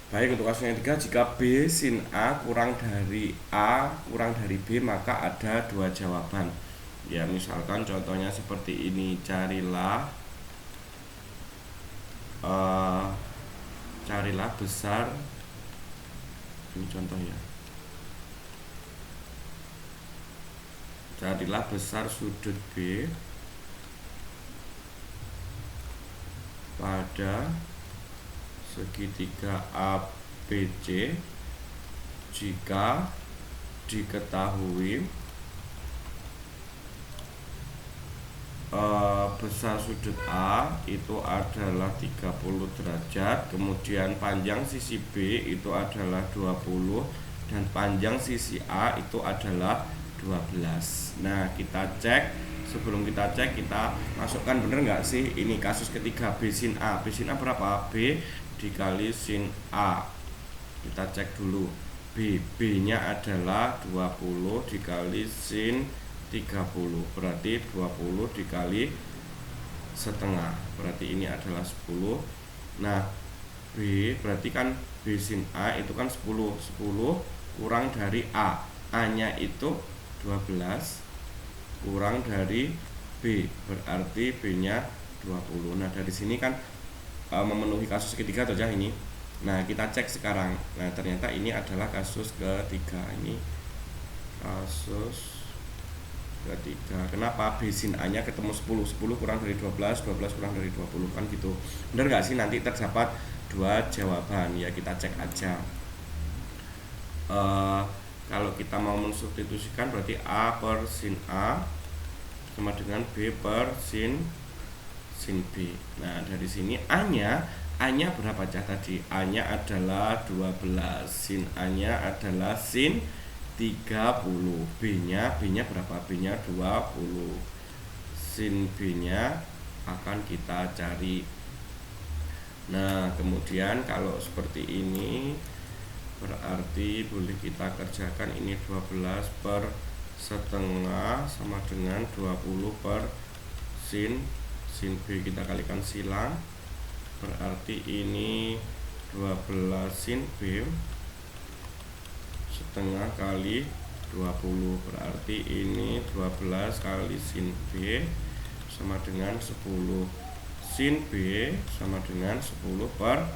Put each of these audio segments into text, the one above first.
Baik, untuk kasus yang ketiga, jika B sin A kurang dari B, maka ada dua jawaban. Ya, misalkan contohnya seperti ini, carilah besar, ini contoh ya, carilah besar sudut B pada segitiga ABC jika diketahui besar sudut A itu adalah 30 derajat, kemudian panjang sisi B itu adalah 20 dan panjang sisi A itu adalah 12. Nah, kita cek. Sebelum kita cek, kita masukkan bener nggak sih ini kasus ketiga, B sin A. B sin A berapa? B dikali sin A. Kita cek dulu. B nya adalah 20 dikali sin 30, berarti 20 dikali setengah, berarti ini adalah 10. Nah, B berarti kan B sin A itu kan 10 kurang dari A nya itu 12 kurang dari B, berarti B nya 20. Nah, dari sini kan memenuhi kasus ketiga atau ya ini. Nah, kita cek sekarang. Nah, ternyata ini adalah kasus ketiga. Ini kasus ketiga. Kenapa? B sin A nya ketemu 10 kurang dari 12 kurang dari 20, kan gitu. Benar nggak sih? Nanti terdapat dua jawaban. Ya, kita cek aja. Kalau kita mau mensubstitusikan, berarti A per sin A sama dengan B per sin B. Nah, dari sini A nya berapa cah tadi? A nya adalah 12, sin A nya adalah sin 30, B nya berapa? B nya 20. Sin B nya akan kita cari. Nah, kemudian kalau seperti ini, berarti boleh kita kerjakan ini 12 per setengah sama dengan 20 per sin B, kita kalikan silang, berarti ini 12 sin B setengah kali 20, berarti ini 12 kali sin B sama dengan 10. Sin B sama dengan 10 per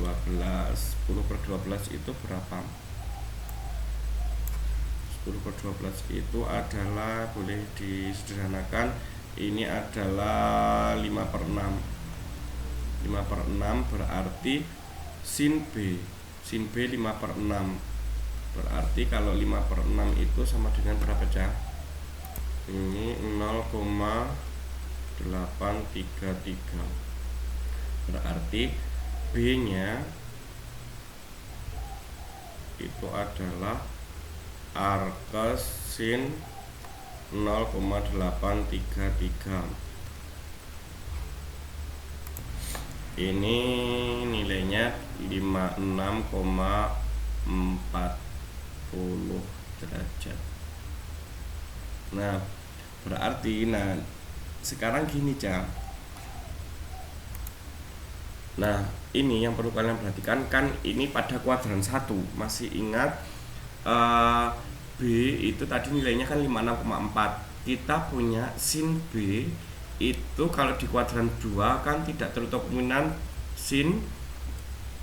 12. 10 per 12 itu berapa? 10 per 12 itu adalah, boleh disederhanakan, ini adalah 5 per 6. 5 per 6 berarti sin B 5 per 6. Berarti kalau 5 per 6 itu sama dengan berapa cah? Ini 0,833. Berarti B nya itu adalah arcus sin 0,833. Ini nilainya 56,40 derajat. Nah, berarti sekarang gini cah. Nah, ini yang perlu kalian perhatikan, kan ini pada kuadran 1. Masih ingat B itu tadi nilainya kan 56,4. Kita punya sin B itu kalau di kuadran 2 kan tidak tertutup kemungkinan sin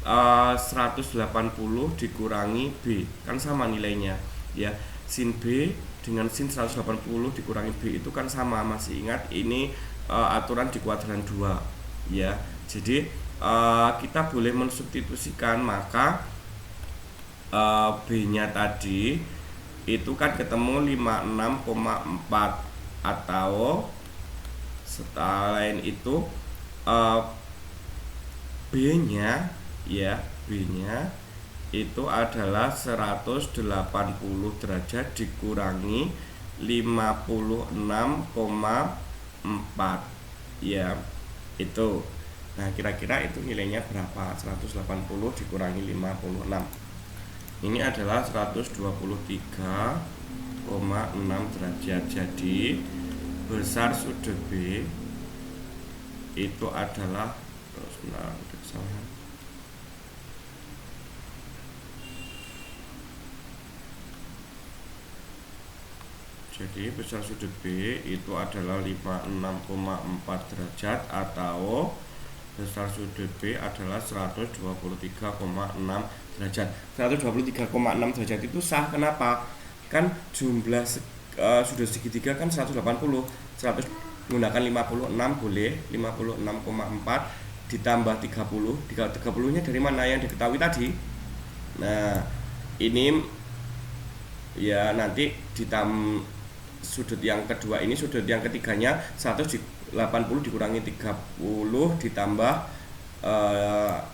180 dikurangi B, kan sama nilainya ya. Sin B dengan sin 180 dikurangi B itu kan sama. Masih ingat ini aturan di kuadran 2 ya. Jadi kita boleh mensubstitusikan, maka B nya tadi itu kan ketemu 56,4, atau selain itu B nya ya, B nya itu adalah 180 derajat dikurangi 56,4 ya, itu. Nah, kira-kira itu nilainya berapa? 180 dikurangi 56. Ini adalah 123,6 derajat. Jadi besar sudut B itu adalah Jadi besar sudut B itu adalah 56,4 derajat, atau besar sudut B adalah 123,6 derajat. 123,6 derajat itu sah, kenapa? Kan jumlah sudut segitiga kan 180. 100 menggunakan 56 boleh, 56,4 ditambah 30. 30-nya dari mana yang diketahui tadi? Nah, ini ya nanti sudut yang kedua ini, sudut yang ketiganya 180 dikurangi 30 ditambah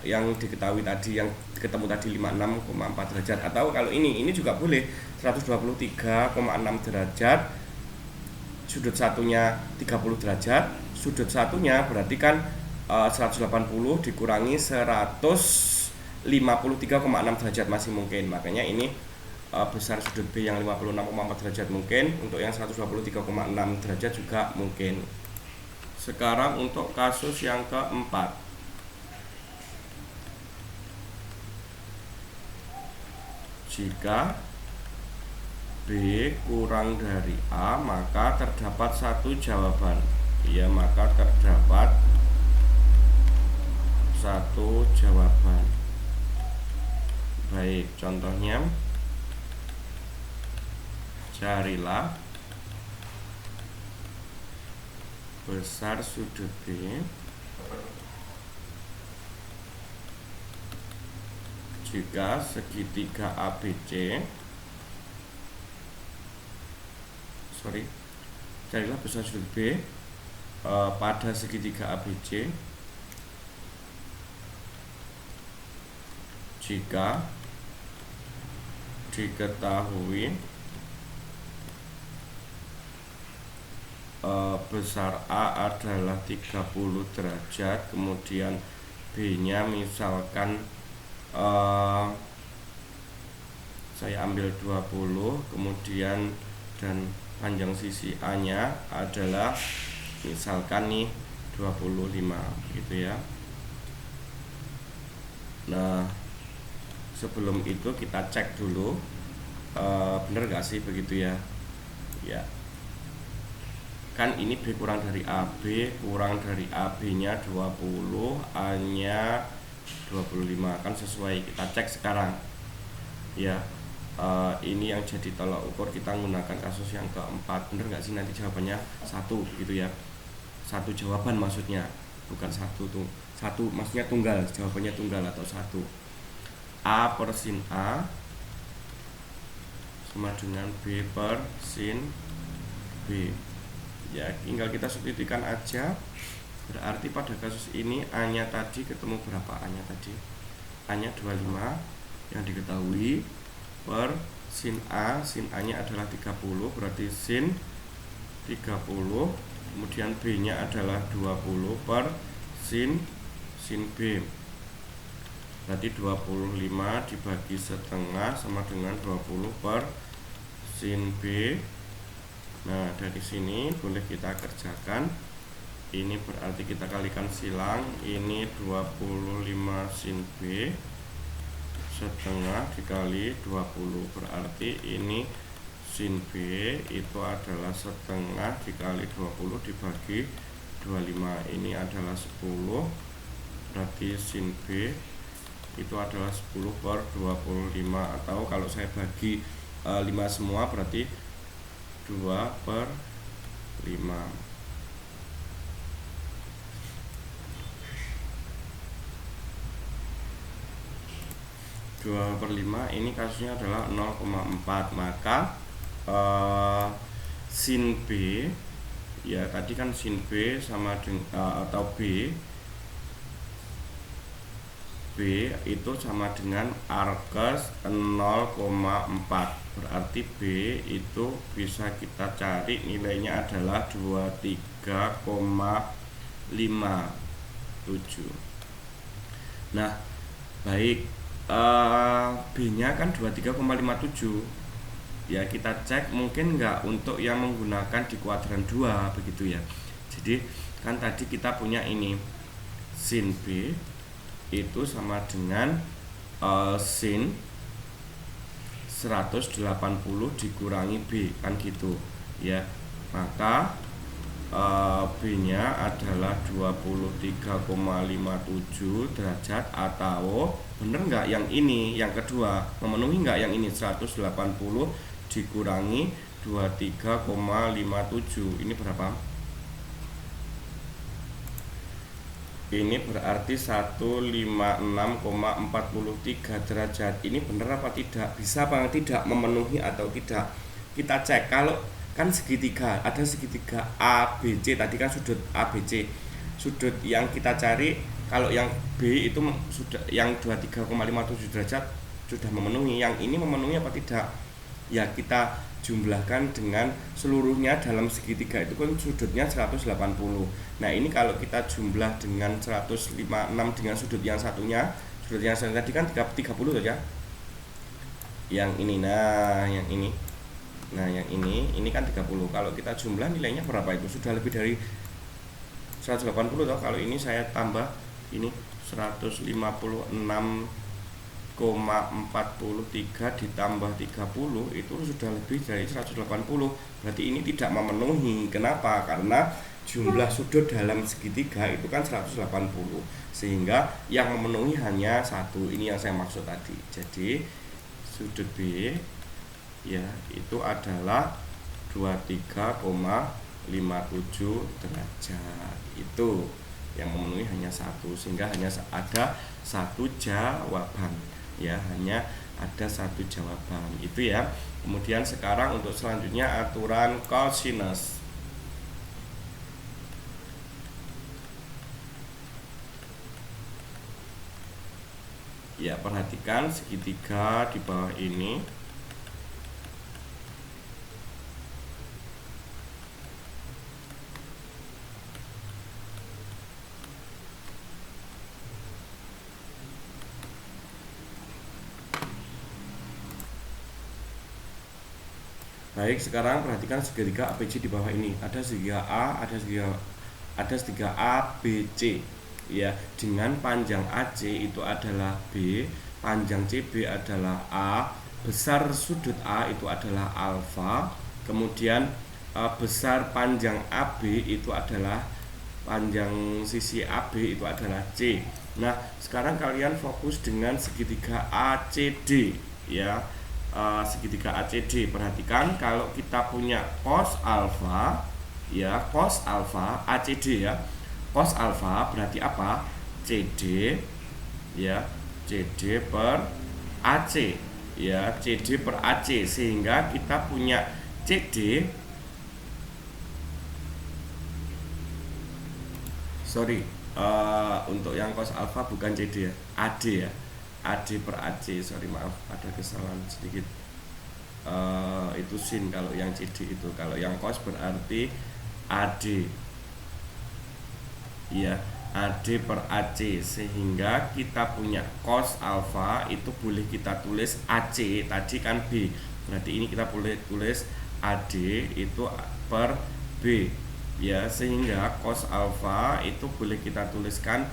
yang diketahui tadi, yang ketemu tadi 56,4 derajat. Atau kalau ini juga boleh 123,6 derajat, sudut satunya 30 derajat, sudut satunya berarti kan 180 dikurangi 153,6 derajat masih mungkin. Makanya ini besar sudut B yang 56,4 derajat mungkin, untuk yang 123,6 derajat juga mungkin. Sekarang untuk kasus yang keempat. Jika B kurang dari A, maka terdapat satu jawaban. Ya, maka terdapat satu jawaban. Baik, contohnya, carilah besar sudut B jika segitiga ABC, carilah besar sudut B pada segitiga ABC jika diketahui besar A adalah 30 derajat, kemudian B nya misalkan saya ambil 20, kemudian dan panjang sisi A nya adalah misalkan nih 25 gitu ya. Nah, sebelum itu kita cek dulu bener gak sih begitu ya. Ya, kan ini B kurang dari A, B kurang dari A, B nya 20, A nya 25, kan sesuai. Kita cek sekarang ya. Ini yang jadi tolak ukur kita menggunakan kasus yang keempat. Bener nggak sih nanti jawabannya satu gitu ya, satu jawaban maksudnya, bukan satu maksudnya tunggal, jawabannya tunggal atau satu. A per sin A sama dengan B per sin B. Ya, tinggal kita substitusikan aja. Berarti pada kasus ini A nya tadi ketemu berapa? A nya tadi, A nya 25 yang diketahui, per sin A nya adalah 30, berarti sin 30, kemudian B nya adalah 20 per sin B, berarti 25 dibagi setengah sama dengan 20 per sin B. Nah, dari sini boleh kita kerjakan. Ini berarti kita kalikan silang, ini 25 sin B setengah dikali 20, berarti ini sin B itu adalah setengah dikali 20 dibagi 25, ini adalah 10, berarti sin B itu adalah 10 per 25, atau kalau saya bagi 5 semua berarti 2 per 5. 2 per 5 ini kasusnya adalah 0,4, maka sin B ya tadi kan sin B sama dengan atau B itu sama dengan arcus 0,4, berarti B itu bisa kita cari nilainya adalah 23,57. Nah, baik, B nya kan 23,57 ya, kita cek mungkin enggak untuk yang menggunakan di kuadran 2 begitu ya. Jadi kan tadi kita punya ini sin B itu sama dengan sin 180 dikurangi B kan gitu. ya. Maka B-nya adalah 23,57 derajat, atau bener nggak yang ini, yang kedua, memenuhi nggak yang ini? 180 dikurangi 23,57 ini berapa? Ini berarti 156,43 derajat. Ini benar apa tidak? Bisa apa tidak memenuhi atau tidak? Kita cek. Kalau kan segitiga, ada segitiga ABC, tadi kan sudut ABC. Sudut yang kita cari, kalau yang B itu sudah, yang 23,57 derajat sudah memenuhi. Yang ini memenuhi apa tidak? Ya, kita jumlahkan dengan seluruhnya dalam segitiga itu kan sudutnya 180. Nah, ini kalau kita jumlah dengan 156 dengan sudut yang satunya tadi kan 30 saja. Yang ini, yang ini kan 30. Kalau kita jumlah nilainya berapa itu? Sudah lebih dari 180 toh. Kalau ini saya tambah ini 156,43 ditambah 30 itu sudah lebih dari 180. Berarti ini tidak memenuhi. Kenapa? Karena jumlah sudut dalam segitiga itu kan 180, sehingga yang memenuhi hanya satu. Ini yang saya maksud tadi. Jadi sudut B ya itu adalah 23,57 derajat. Itu yang memenuhi hanya satu, sehingga hanya ada satu jawaban. Ya, hanya ada satu jawaban itu ya. Kemudian sekarang untuk selanjutnya aturan cosinus. Ya, perhatikan segitiga di bawah ini. Baik, sekarang perhatikan segitiga ABC di bawah ini. Ada segitiga A, ada segitiga ABC ya, dengan panjang AC itu adalah B, panjang CB adalah A, besar sudut A itu adalah alfa, kemudian besar panjang AB itu adalah panjang sisi AB itu adalah C. Nah, sekarang kalian fokus dengan segitiga ACD ya. Segitiga ACD, perhatikan kalau kita punya cos alfa ya, cos alfa ACD ya, cos alfa berarti apa? CD ya, CD per AC ya, CD per AC, sehingga kita punya CD untuk yang cos alfa bukan CD ya, AD ya, AD per AC, maaf ada kesalahan sedikit. Itu sin kalau yang CD itu, kalau yang cos berarti AD ya, AD per AC, sehingga kita punya cos alfa itu boleh kita tulis AC, tadi kan B, berarti ini kita boleh tulis AD itu per B ya, sehingga cos alfa itu boleh kita tuliskan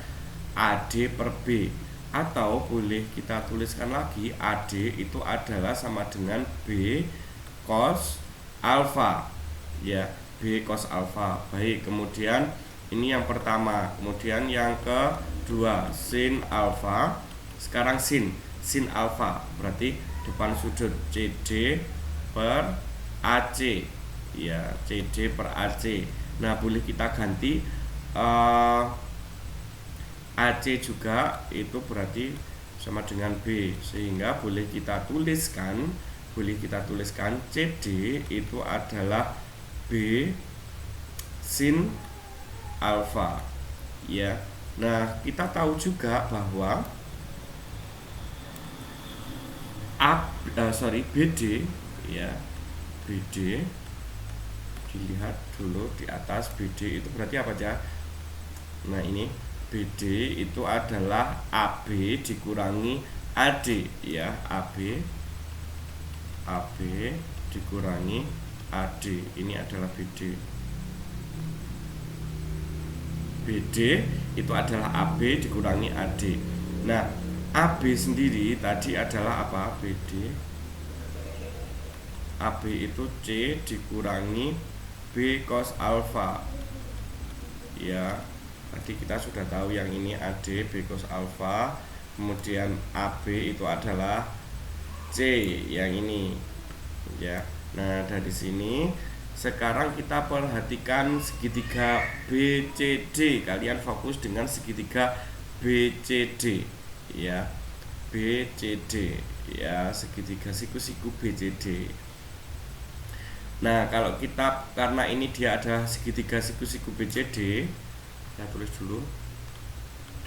AD per B, atau boleh kita tuliskan lagi AD itu adalah sama dengan B cos alfa ya, B cos alfa. Baik, kemudian ini yang pertama, kemudian yang kedua sin alfa. Sekarang sin alfa berarti depan sudut CD per AC ya, CD per AC. Nah, boleh kita ganti AC juga itu berarti sama dengan B, sehingga boleh kita tuliskan CD itu adalah B sin alfa ya. Nah, kita tahu juga bahwa BD ya, BD dilihat dulu di atas, BD itu berarti apa aja? Nah, ini BD itu adalah AB dikurangi AD ya, AB dikurangi AD, ini adalah BD. BD itu adalah AB dikurangi AD. Nah, AB sendiri tadi adalah apa? BD AB itu C dikurangi B cos alfa. Ya, tadi kita sudah tahu yang ini AD B cos alfa, kemudian AB itu adalah C yang ini ya. Nah, dari sini sekarang kita perhatikan segitiga BCD. Kalian fokus dengan segitiga BCD ya. BCD ya, segitiga siku-siku BCD. Nah, kalau kita, karena ini dia ada segitiga siku-siku BCD, kita tulis dulu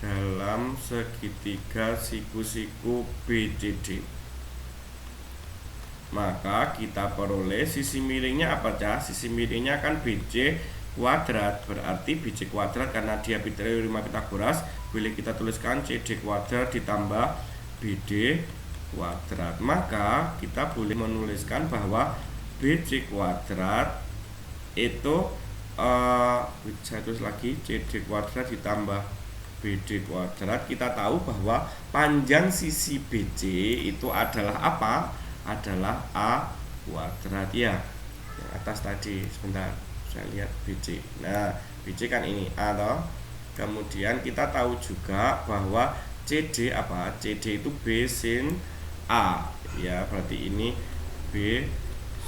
dalam segitiga siku-siku BCD, maka kita peroleh sisi miringnya apa cah? Sisi miringnya kan BC kuadrat, berarti BC kuadrat karena dia teorema Pitagoras, boleh kita tuliskan CD kuadrat ditambah BD kuadrat. Maka kita boleh menuliskan bahwa BC kuadrat itu saya tulis lagi CD kuadrat ditambah BD kuadrat. Kita tahu bahwa panjang sisi BC itu adalah apa? Adalah A kuadrat ya. Yang atas tadi, sebentar saya lihat BC. Nah, BC kan ini A toh. Kemudian kita tahu juga bahwa CD apa? CD itu B sin A ya, berarti ini B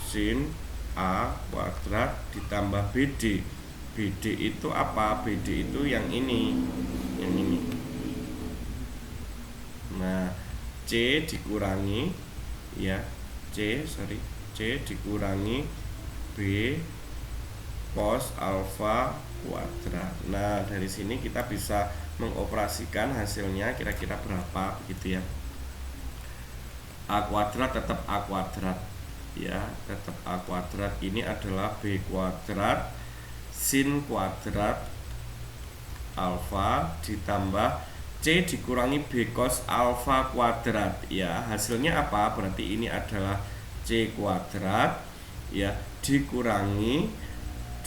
sin A kuadrat ditambah BD. BD itu apa? BD itu yang ini. Yang ini. Nah, C dikurangi ya, C dikurangi B cos alfa kuadrat. Nah, dari sini kita bisa mengoperasikan hasilnya kira-kira berapa gitu ya. A kuadrat tetap A kuadrat ya, tetap A kuadrat. Ini adalah B kuadrat sin kuadrat alfa ditambah C dikurangi B cos alfa kuadrat ya. Hasilnya apa? Berarti ini adalah C kuadrat ya dikurangi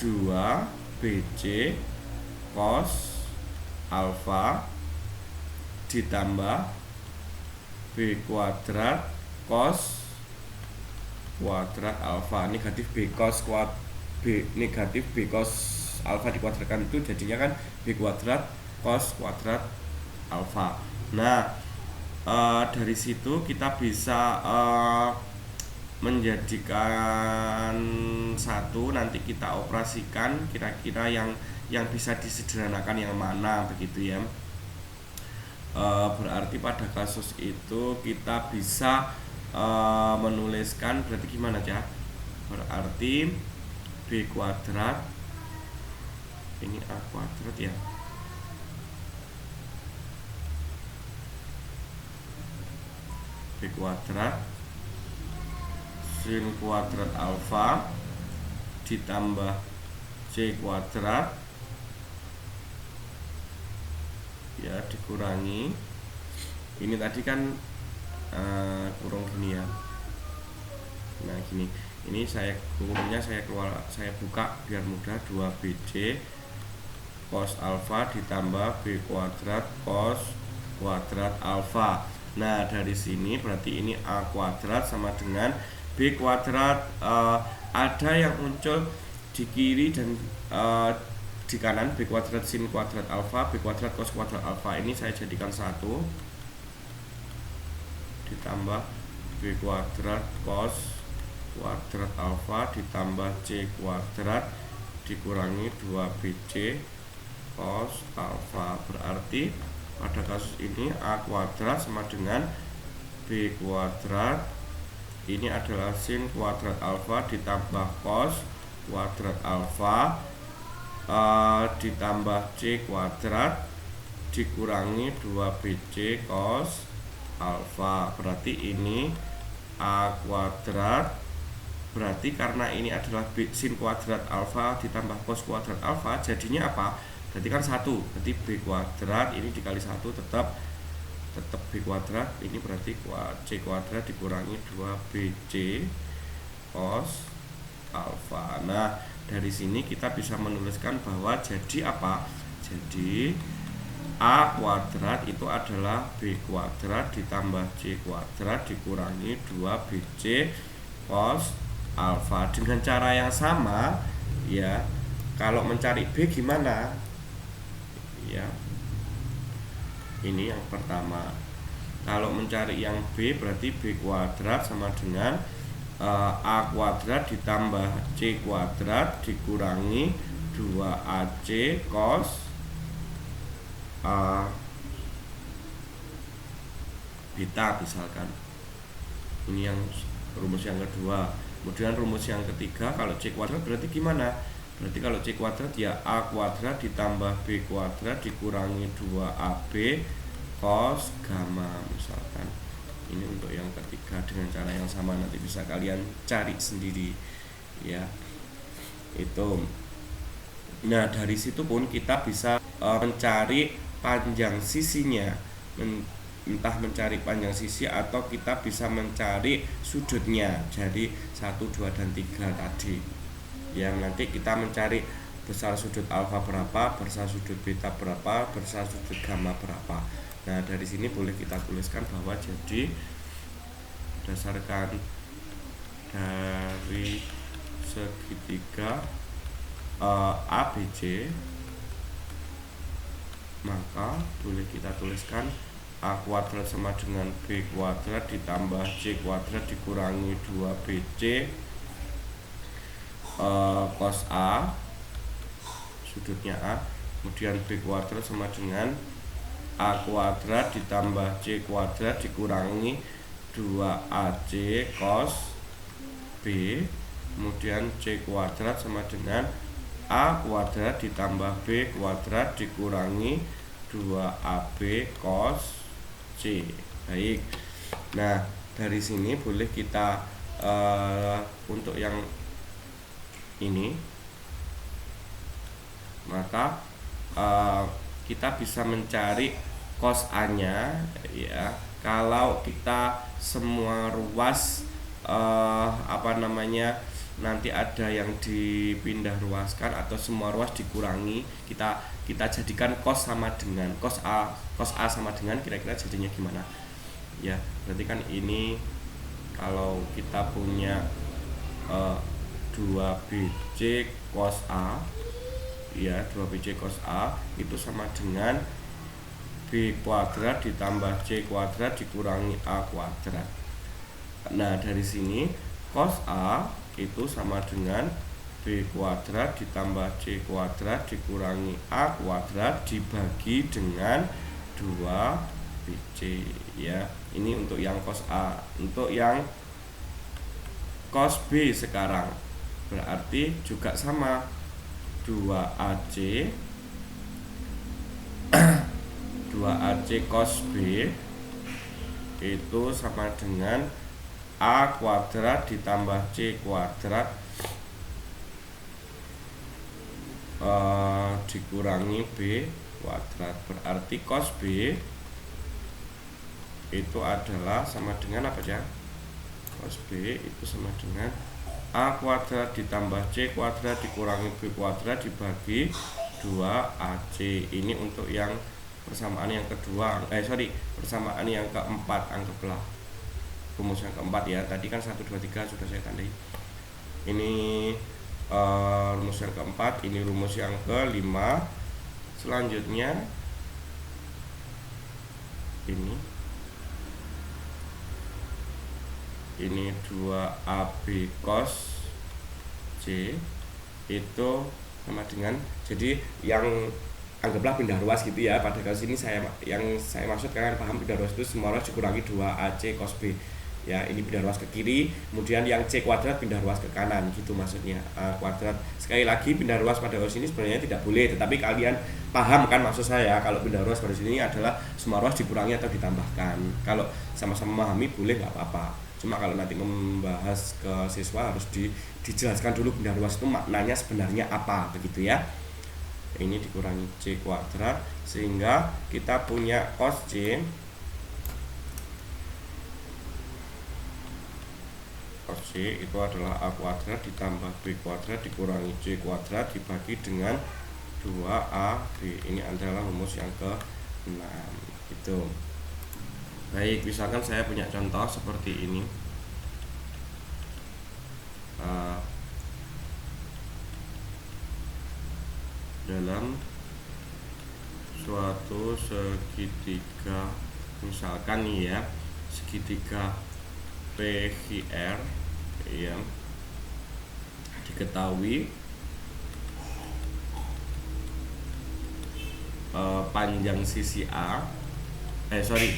2BC cos alfa ditambah B kuadrat cos kuadrat alfa, negatif B cos B negatif B cos alfa dikuadratkan itu jadinya kan B kuadrat cos kuadrat alfa. Nah, dari situ kita bisa menjadikan satu, nanti kita operasikan kira-kira yang bisa disederhanakan yang mana begitu ya. Berarti pada kasus itu kita bisa menuliskan, berarti gimana ya? Berarti B kuadrat ini A kuadrat ya. B kuadrat sin kuadrat alfa ditambah C kuadrat ya dikurangi ini tadi kan kurung gini ya. Nah gini, ini saya kurungnya saya buka biar mudah. 2BC cos alfa ditambah B kuadrat cos kuadrat alfa. Nah, dari sini berarti ini A kuadrat sama dengan B kuadrat. Ada yang muncul di kiri dan di kanan, B kuadrat sin kuadrat alfa, B kuadrat cos kuadrat alfa. Ini saya jadikan satu ditambah B kuadrat cos kuadrat alfa ditambah C kuadrat dikurangi 2BC cos alfa. Berarti pada kasus ini A kuadrat sama dengan B kuadrat, ini adalah sin kuadrat alfa ditambah cos kuadrat alfa ditambah C kuadrat dikurangi 2BC cos alfa. Berarti ini A kuadrat, berarti karena ini adalah sin kuadrat alfa ditambah cos kuadrat alfa, jadinya apa? Berarti kan 1, berarti B kuadrat ini dikali 1 tetap B kuadrat, ini berarti C kuadrat dikurangi 2BC cos alfa. Nah, dari sini kita bisa menuliskan bahwa jadi apa? Jadi A kuadrat itu adalah B kuadrat ditambah C kuadrat dikurangi 2BC cos alfa. Dengan cara yang sama ya, kalau mencari B gimana ya, ini yang pertama. Kalau mencari yang B berarti B kuadrat sama dengan A kuadrat ditambah C kuadrat dikurangi 2AC cos beta misalkan. Ini yang rumus yang kedua. Kemudian rumus yang ketiga, kalau C kuadrat berarti gimana? Berarti kalau C kuadrat ya A kuadrat ditambah B kuadrat dikurangi 2AB cos gamma misalkan. Ini untuk yang ketiga dengan cara yang sama, nanti bisa kalian cari sendiri ya. Itu. Nah, dari situ pun kita bisa mencari panjang sisinya. Entah mencari panjang sisi atau kita bisa mencari sudutnya. Jadi 1, 2 dan 3 tadi. Yang nanti kita mencari besar sudut alfa berapa, besar sudut beta berapa, besar sudut gamma berapa. Nah, dari sini boleh kita tuliskan bahwa jadi berdasarkan dari segitiga ABC, maka boleh kita tuliskan A kuadrat sama dengan B kuadrat ditambah C kuadrat dikurangi 2BC cos A, sudutnya A. Kemudian B kuadrat sama dengan A kuadrat ditambah C kuadrat dikurangi 2AC cos B. Kemudian C kuadrat sama dengan A kuadrat ditambah B kuadrat dikurangi 2AB cos C. Baik. Nah, dari sini boleh kita untuk yang ini, maka kita bisa mencari cos A-nya ya. Kalau kita semua ruas nanti ada yang dipindah ruaskan atau semua ruas dikurangi, kita jadikan cos sama dengan cos A sama dengan kira-kira jadinya gimana ya. Berarti kan ini kalau kita punya 2BC cos A ya, 2BC cos A itu sama dengan B kuadrat ditambah C kuadrat dikurangi A kuadrat. Nah, dari sini cos A itu sama dengan B kuadrat ditambah C kuadrat dikurangi A kuadrat dibagi dengan 2BC ya. Ini untuk yang cos A. Untuk yang cos B sekarang berarti juga sama 2AC 2AC cos B itu sama dengan A kuadrat ditambah C kuadrat dikurangi B kuadrat. Berarti cos B itu adalah sama dengan apa ya? Cos B itu sama dengan A kuadrat ditambah C kuadrat dikurangi B kuadrat dibagi 2AC. Ini untuk yang persamaan yang kedua, persamaan yang keempat, anggaplah rumus yang keempat ya. Tadi kan 1, 2, 3 sudah saya tandai. Ini rumus yang keempat, ini rumus yang kelima. Selanjutnya ini 2AB cos C itu sama dengan, jadi yang anggaplah pindah ruas gitu ya. Pada kasus ini yang saya maksud, kalian paham pindah ruas itu semua ruas dikurangi 2AC cos B ya. Ini pindah ruas ke kiri, kemudian yang C kuadrat pindah ruas ke kanan, gitu maksudnya. A kuadrat, sekali lagi pindah ruas pada kasus ini sebenarnya tidak boleh, tetapi kalian paham kan maksud saya. Kalau pindah ruas pada sini adalah semua ruas dikurangi atau ditambahkan. Kalau sama-sama memahami boleh, nggak apa-apa. Cuma kalau nanti membahas ke siswa harus dijelaskan dulu pindah ruas itu maknanya sebenarnya apa, begitu ya. Ini dikurangi C kuadrat sehingga kita punya cos C itu adalah A kuadrat ditambah B kuadrat dikurangi C kuadrat dibagi dengan 2AB. Ini adalah rumus yang ke-6 gitu. Baik, misalkan saya punya contoh seperti ini. dalam suatu segitiga, misalkan nih ya, segitiga PQR yang diketahui panjang sisi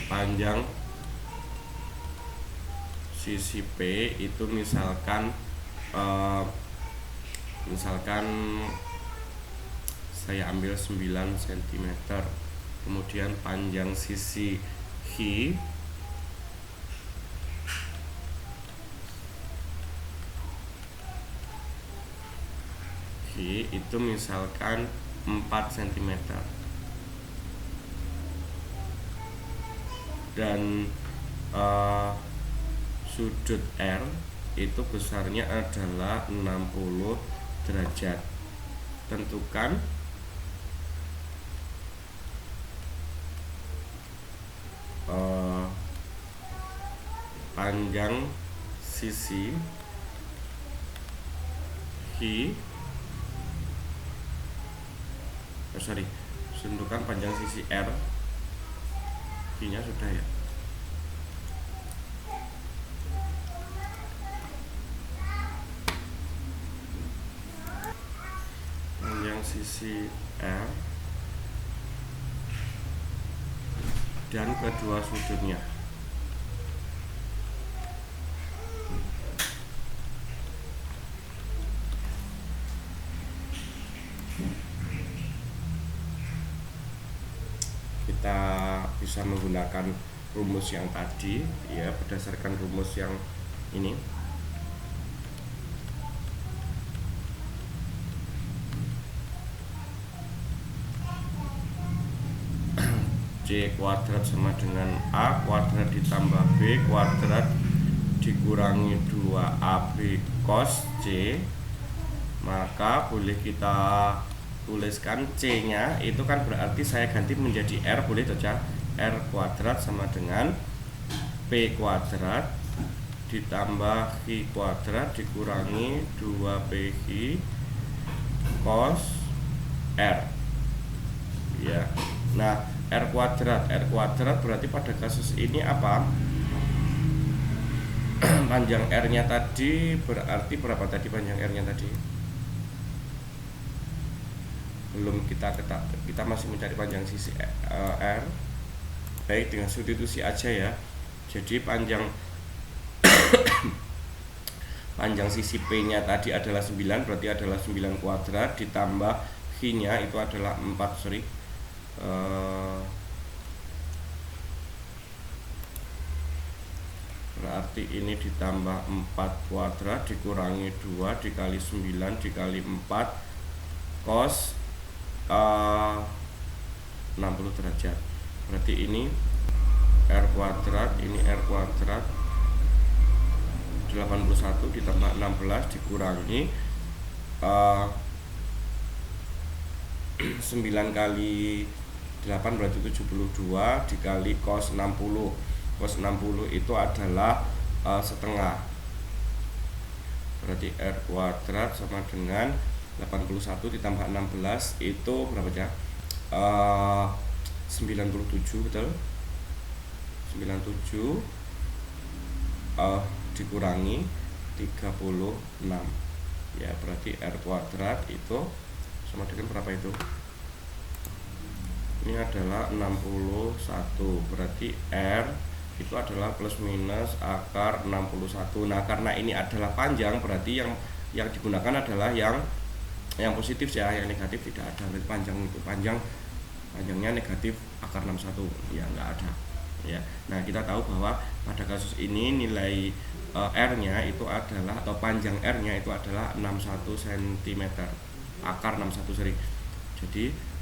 panjang sisi P itu misalkan saya ambil 9 cm, kemudian panjang sisi Q itu misalkan 4 cm, dan sudut R itu besarnya adalah 60 derajat. Tentukan panjang sisi tentukan panjang sisi R, nya sudah ya. Panjang sisi R dan kedua sudutnya. Kita bisa menggunakan rumus yang tadi ya, berdasarkan rumus yang ini. C kuadrat sama dengan A kuadrat ditambah B kuadrat dikurangi 2AB cos C. Maka boleh kita tuliskan C nya itu kan berarti saya ganti menjadi R, boleh saja R kuadrat sama dengan P kuadrat ditambah Q kuadrat dikurangi 2PQ cos R ya. Nah, R kuadrat berarti pada kasus ini apa? Panjang R nya tadi berarti berapa tadi panjang R nya tadi? Belum, kita masih mencari panjang sisi R. Baik, dengan substitusi aja ya. Jadi panjang panjang sisi P nya tadi adalah 9, berarti adalah 9 kuadrat ditambah Q nya itu adalah 4 berarti ini ditambah 4 kuadrat dikurangi 2 dikali 9 dikali 4 cos 60 derajat. Berarti ini R kuadrat, ini R kuadrat 81 ditambah 16 dikurangi 9 kali 8 berarti 72 dikali cos 60. Cos 60 itu adalah setengah. Berarti R kuadrat sama dengan 81 ditambah 16 itu berapa ya? 97, betul? 97 dikurangi 36 ya, berarti R kuadrat itu sama dengan berapa itu? Ini adalah 61, berarti R itu adalah plus minus akar 61. Nah, karena ini adalah panjang, berarti yang digunakan adalah yang positif ya, yang negatif tidak ada. Berarti panjangnya negatif akar 61 ya, nggak ada ya. Nah, kita tahu bahwa pada kasus ini nilai R nya itu adalah, atau panjang R nya itu adalah 61 cm, akar 61 seri. Jadi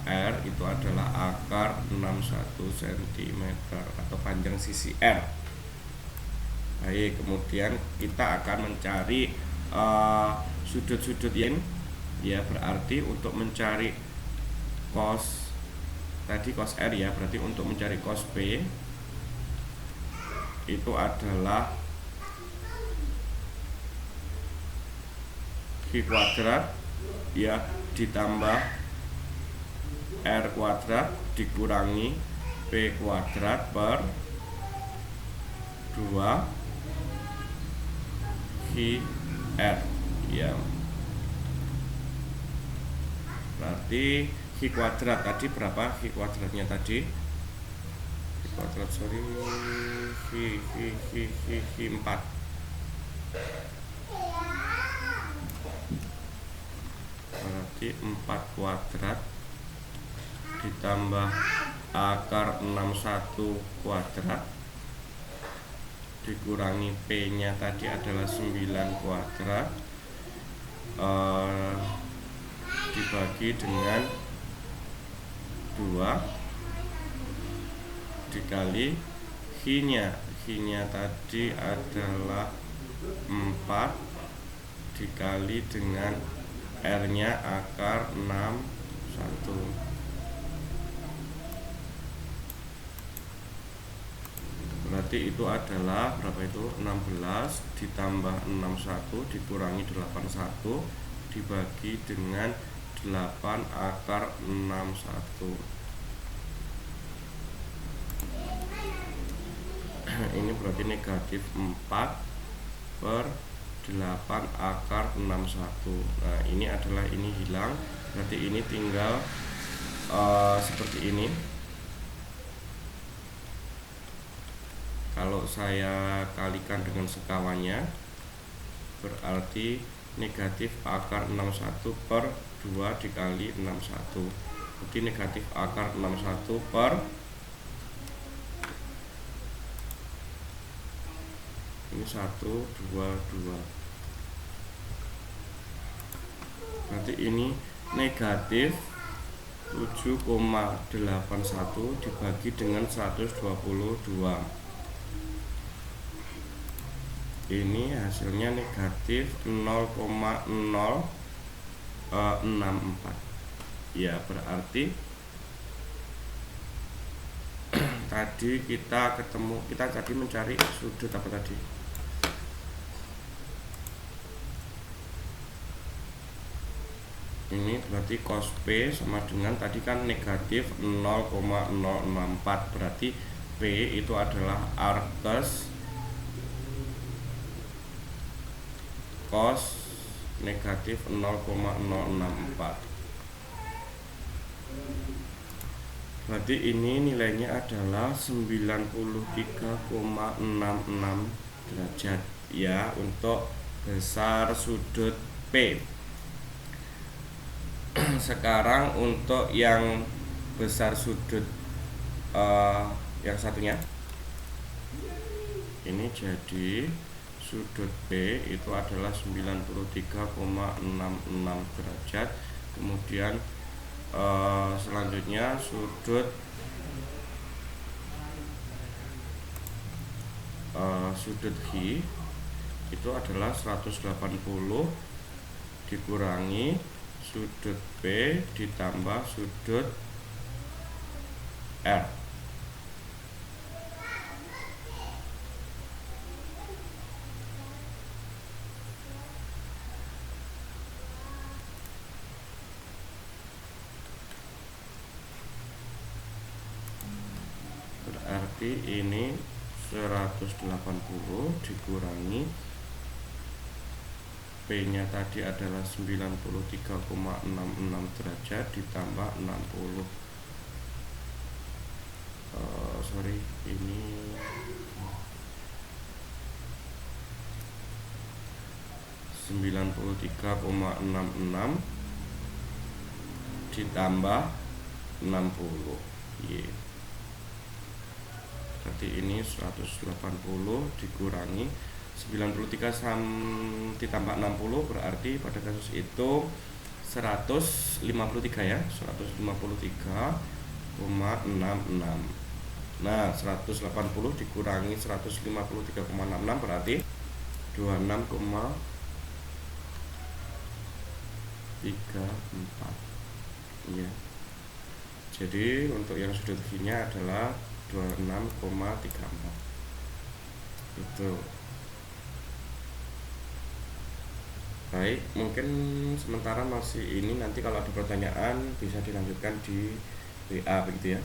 R itu adalah akar 61 cm atau panjang sisi R. Baik, kemudian kita akan mencari sudut-sudut yang ya, berarti untuk mencari cos tadi cos R ya, berarti untuk mencari cos P itu adalah Q kuadrat ya ditambah R kuadrat dikurangi P kuadrat per 2 QR ya. Berarti Q kuadrat tadi berapa? Q kuadratnya tadi kuadrat Q 4. Berarti 4 kuadrat ditambah akar 61 kuadrat dikurangi P nya tadi adalah 9 kuadrat dibagi dengan 2 dikali Q nya tadi adalah 4 dikali dengan R nya akar 61. Berarti itu adalah berapa itu? 16 ditambah 61 dikurangi 81 dibagi dengan 8 akar 61. Ini berarti negatif 4 per 8 akar 61. Nah ini adalah ini hilang. Berarti ini tinggal seperti ini. Kalau saya kalikan dengan sekawannya berarti negatif akar 61 per 2 dikali 61. Jadi negatif akar 61 per ini 1, 2, 2. Berarti ini negatif 7,81 dibagi dengan 122. Ini hasilnya negatif 0,064 ya. Berarti tadi kita tadi mencari sudut apa tadi? Ini berarti cos P sama dengan tadi kan negatif 0,064. Berarti P itu adalah arcus cos negatif 0,064. Berarti ini nilainya adalah 93,66 derajat ya untuk besar sudut P. Sekarang untuk yang besar sudut yang satunya ini, jadi sudut B itu adalah 93,66 derajat. Kemudian selanjutnya sudut Q itu adalah 180 dikurangi sudut B ditambah sudut R. Berarti ini 180 dikurangi P nya tadi adalah 93,66 derajat ditambah 60 ini 93,66 ditambah 60 y. Berarti ini 180 dikurangi 93 ditambah 60 berarti pada kasus itu 153 ya, 153,66. Nah 180 dikurangi 153,66 berarti 26,34 ya. Jadi untuk yang sudut Q nya adalah 26,34 itu. Baik, mungkin sementara masih ini, nanti kalau ada pertanyaan bisa dilanjutkan di WA begitu ya.